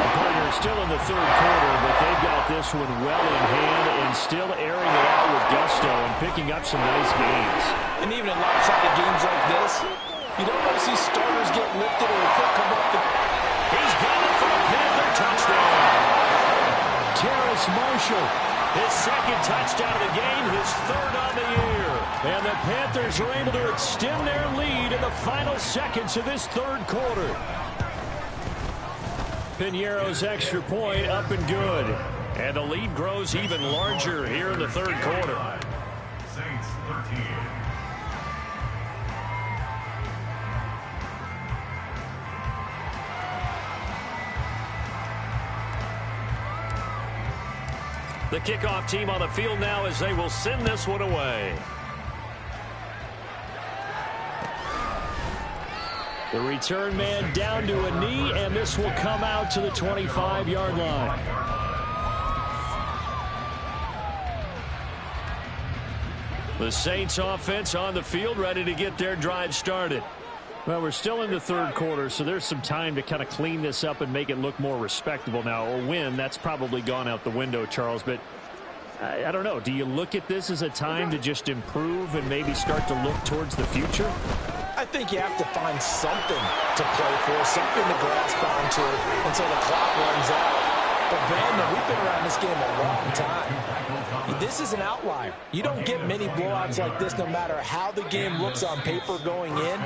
The Panthers still in the third quarter, but they've got this one well in hand and still airing it out with gusto and picking up some nice gains. And even in lopsided games like this, you don't want to see starters get lifted or a foot come up. He's got it for a Panther touchdown. Terrace Marshall, his second touchdown of the game, his third on the year. And the Panthers are able to extend their lead in the final seconds of this third quarter. Piñeiro's extra point up and good. And the lead grows even larger here in the third quarter. Saints 13. The kickoff team on the field now as they will send this one away. The return man down to a knee, and this will come out to the 25-yard line. The Saints offense on the field ready to get their drive started. Well, we're still in the third quarter, so there's some time to kind of clean this up and make it look more respectable now. A win, that's probably gone out the window, Charles, but I don't know. Do you look at this as a time to just improve and maybe start to look towards the future? I think you have to find something to play for, something to grasp onto until the clock runs out. But, Brandon, we've been around this game a long time. This is an outlier. You don't get many blowouts like this no matter how the game looks on paper going in.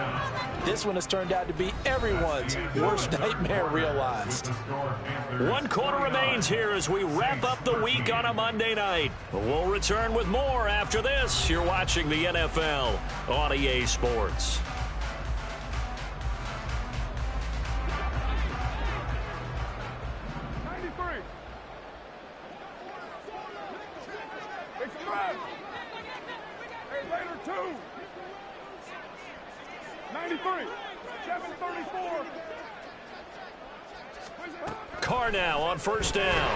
This one has turned out to be everyone's worst nightmare realized. 1 quarter remains here as we wrap up the week on a Monday night. We'll return with more after this. You're watching the NFL on EA Sports. 93. 734. Carr now on first down.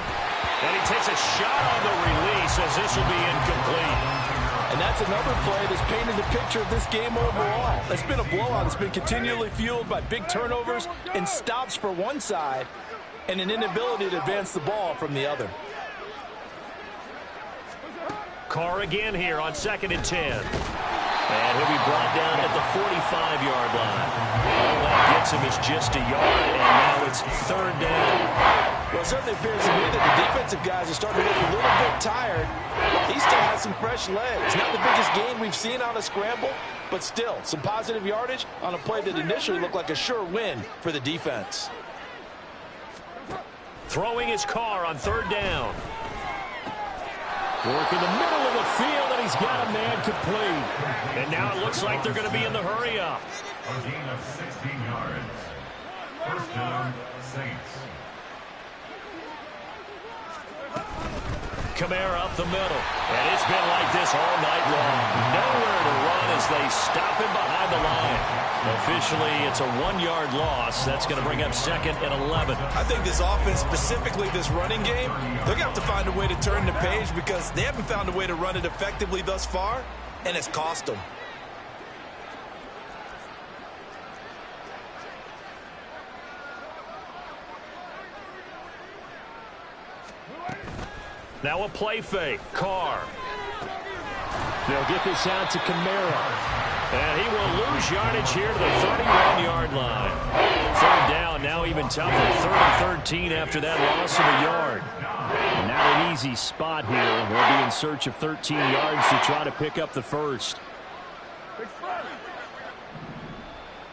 And he takes a shot on the release as this will be incomplete. And that's another play that's painted the picture of this game overall. It's been a blowout. It's been continually fueled by big turnovers and stops for one side and an inability to advance the ball from the other. Carr again here on 2nd and 10. And he'll be brought down at the 45-yard line. All that gets him is just a yard, and now it's 3rd down. Well, it certainly appears to me that the defensive guys are starting to look a little bit tired. He still has some fresh legs. Not the biggest gain we've seen on a scramble, but still some positive yardage on a play that initially looked like a sure win for the defense. Throwing his Carr on 3rd down. Work in the middle of the field, and he's got a man complete. And now it looks like they're going to be in the hurry-up. A gain of 16 yards. First down, Saints. Kamara up the middle. And it's been like this all night long. Nowhere to run as they stop him behind the line. Officially, it's a 1-yard loss. That's going to bring up 2nd and 11. I think this offense, specifically this running game, they're going to have to find a way to turn the page because they haven't found a way to run it effectively thus far, and it's cost them. Now a play fake. Carr. They'll get this out to Kamara. And he will lose yardage here to the 31-yard line. 3rd down, now even tougher. 3rd and 13 after that loss of a yard. Not an easy spot here. They'll be in search of 13 yards to try to pick up the first.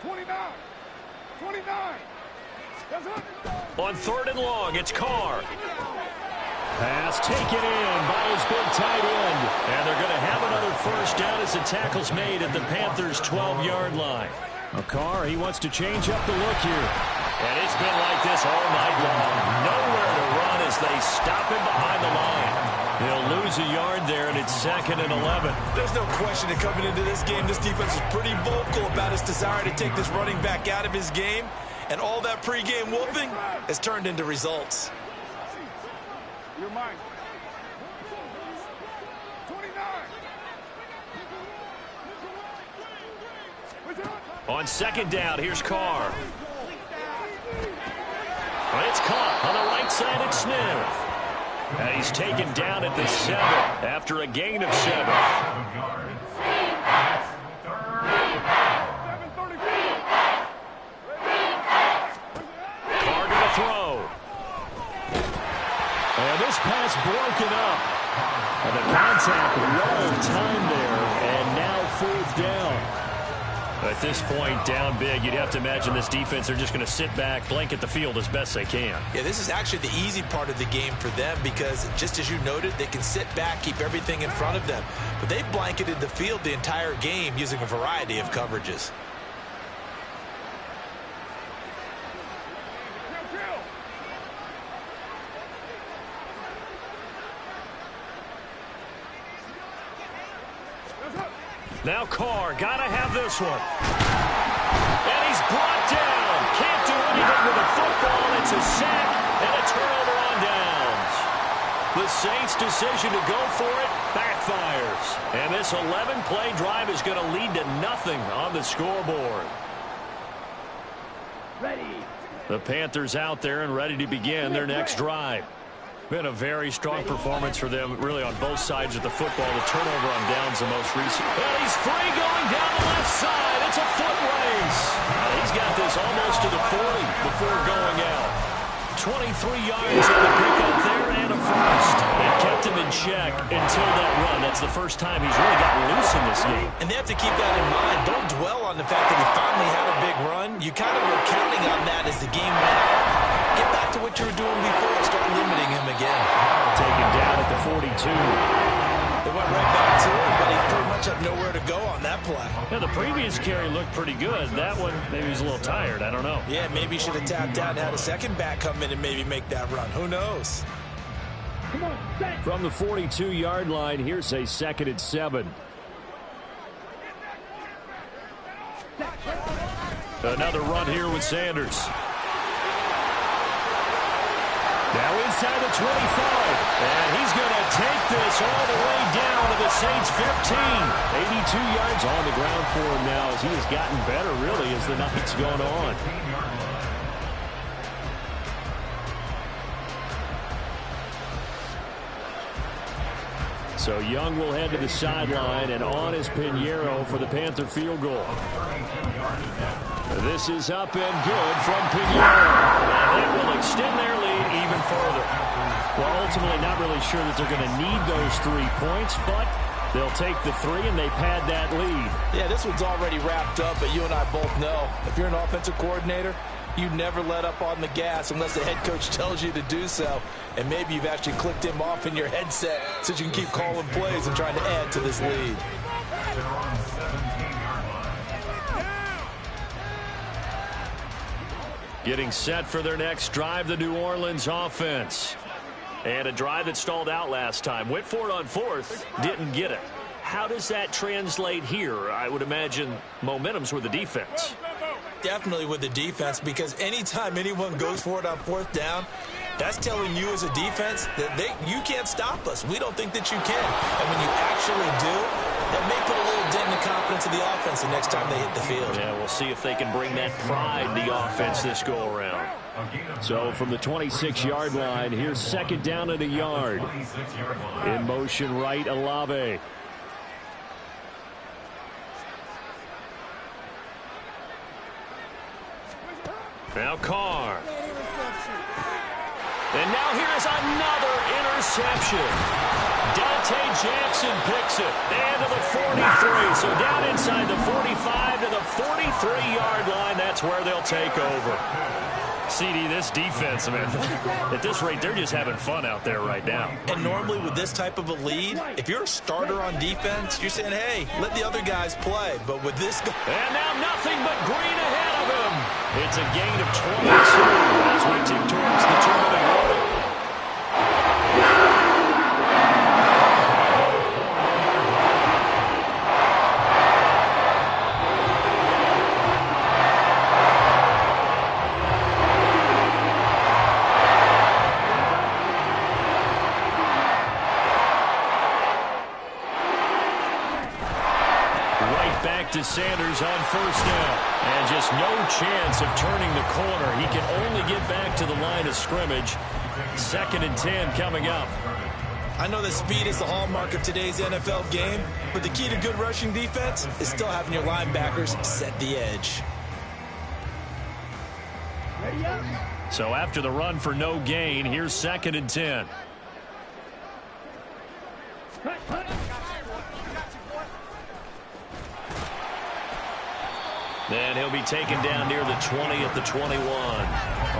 29. 29. On 3rd and long, it's Carr. Pass taken in by his big tight end. And they're going to have another first down as the tackle's made at the Panthers' 12-yard line. Carr, he wants to change up the look here. And it's been like this all night long. Nowhere to run as they stop him behind the line. He'll lose a yard there, and it's 2nd and 11. There's no question that coming into this game, this defense is pretty vocal about its desire to take this running back out of his game. And all that pregame wolfing has turned into results. You're mine. 29. On 2nd down, here's Carr. It's caught on the right side at Smith. And he's taken down at the 7 after a gain of 7. 7 yards. That's 3rd. Carr to throw. And this pass broken up. And the contact well timed there. And now 4th down. At this point, down big, you'd have to imagine this defense, they're just going to sit back, blanket the field as best they can. Yeah, this is actually the easy part of the game for them because, just as you noted, they can sit back, keep everything in front of them. But they've blanketed the field the entire game using a variety of coverages. Now Carr, gotta have this one. And he's brought down. Can't do anything with the football. It's a sack and a turnover on downs. The Saints' decision to go for it backfires. And this 11-play drive is going to lead to nothing on the scoreboard. Ready. The Panthers out there and ready to begin their next drive. Been a very strong performance for them, really, on both sides of the football. The turnover on downs the most recent. And he's free going down the left side. It's a foot race. He's got this almost to the 40 before going out. 23 yards on the pickup there and a first. They've kept him in check until that run. That's the first time he's really gotten loose in this game. And they have to keep that in mind. Don't dwell on the fact that he finally had a big run. You kind of were counting on that as the game went on. Get back to what you were doing before and start limiting him again. Taken down at the 42. They went right back to him, but he pretty much had nowhere to go on that play. Yeah, the previous carry looked pretty good. That one, maybe he was a little tired. I don't know. Yeah, maybe he should have tapped out and had a second back come in and maybe make that run. Who knows? Come on, set. From the 42-yard line, here's a 2nd and 7. Set. Another run here with Sanders. Now inside the 25. And he's going to take this all the way down to the Saints 15. 82 yards on the ground for him now as he has gotten better, really, as the night's gone on. So Young will head to the sideline, and on is Pinheiro for the Panther field goal. This is up and good from Pinheiro. And that will extend their lead even further. Well, ultimately not really sure that they're going to need those 3 points, but they'll take the 3 and they pad that lead. Yeah, this one's already wrapped up, but you and I both know if you're an offensive coordinator, you never let up on the gas unless the head coach tells you to do so. And maybe you've actually clicked him off in your headset so you can keep calling plays and trying to add to this lead. Getting set for their next drive, the New Orleans offense. And a drive that stalled out last time. Went for it on 4th, didn't get it. How does that translate here? I would imagine momentum's with the defense. Definitely with the defense, because anytime anyone goes for it on 4th down, that's telling you as a defense that you can't stop us. We don't think that you can. And when you actually do, that may put a little dent in the confidence of the offense the next time they hit the field. Yeah, we'll see if they can bring that pride to the offense this go-around. So from the 26-yard line, here's 2nd down and a yard. In motion right, Olave. Now Carr. And now here's another interception. Dante Jackson picks it. And to the 43. So down inside the 45 to the 43-yard line. That's where they'll take over. CD, this defense, man, at this rate, they're just having fun out there right now. And normally with this type of a lead, if you're a starter on defense, you're saying, hey, let the other guys play. But with this guy... And now nothing but green ahead of him. It's a gain of 22 as we tick towards the 2-minute warning. To Sanders on 1st down. And just no chance of turning the corner. He can only get back to the line of scrimmage. 2nd and 10 coming up. I know that speed is the hallmark of today's NFL game, but the key to good rushing defense is still having your linebackers set the edge. So after the run for no gain, here's 2nd and 10. Then he'll be taken down near the 20 at the 21.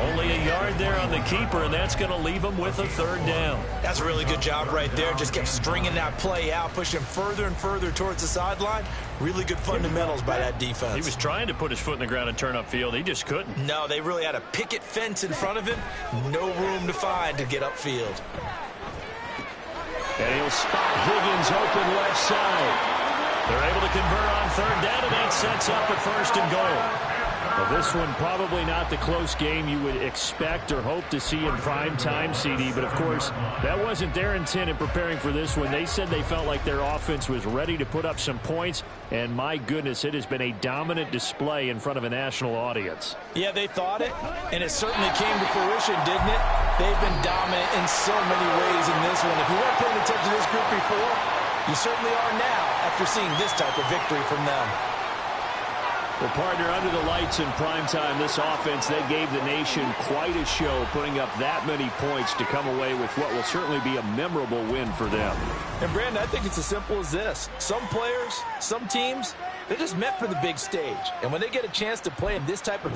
Only a yard there on the keeper, and that's going to leave him with a 3rd down. That's a really good job right there. Just kept stringing that play out, pushing further and further towards the sideline. Really good fundamentals by that defense. He was trying to put his foot in the ground and turn upfield. He just couldn't. No, they really had a picket fence in front of him. No room to find to get upfield. And he'll spot Higgins open left side. They're able to convert on 3rd down, and that sets up a 1st and goal. Well, this one probably not the close game you would expect or hope to see in prime time, CD. But, of course, that wasn't their intent in preparing for this one. They said they felt like their offense was ready to put up some points. And, my goodness, it has been a dominant display in front of a national audience. Yeah, they thought it, and it certainly came to fruition, didn't it? They've been dominant in so many ways in this one. If you weren't paying attention to this group before, you certainly are now after seeing this type of victory from them. Well, partner, under the lights in primetime, this offense, they gave the nation quite a show, putting up that many points to come away with what will certainly be a memorable win for them. And, Brandon, I think it's as simple as this. Some players, some teams, they're just meant for the big stage. And when they get a chance to play in this type of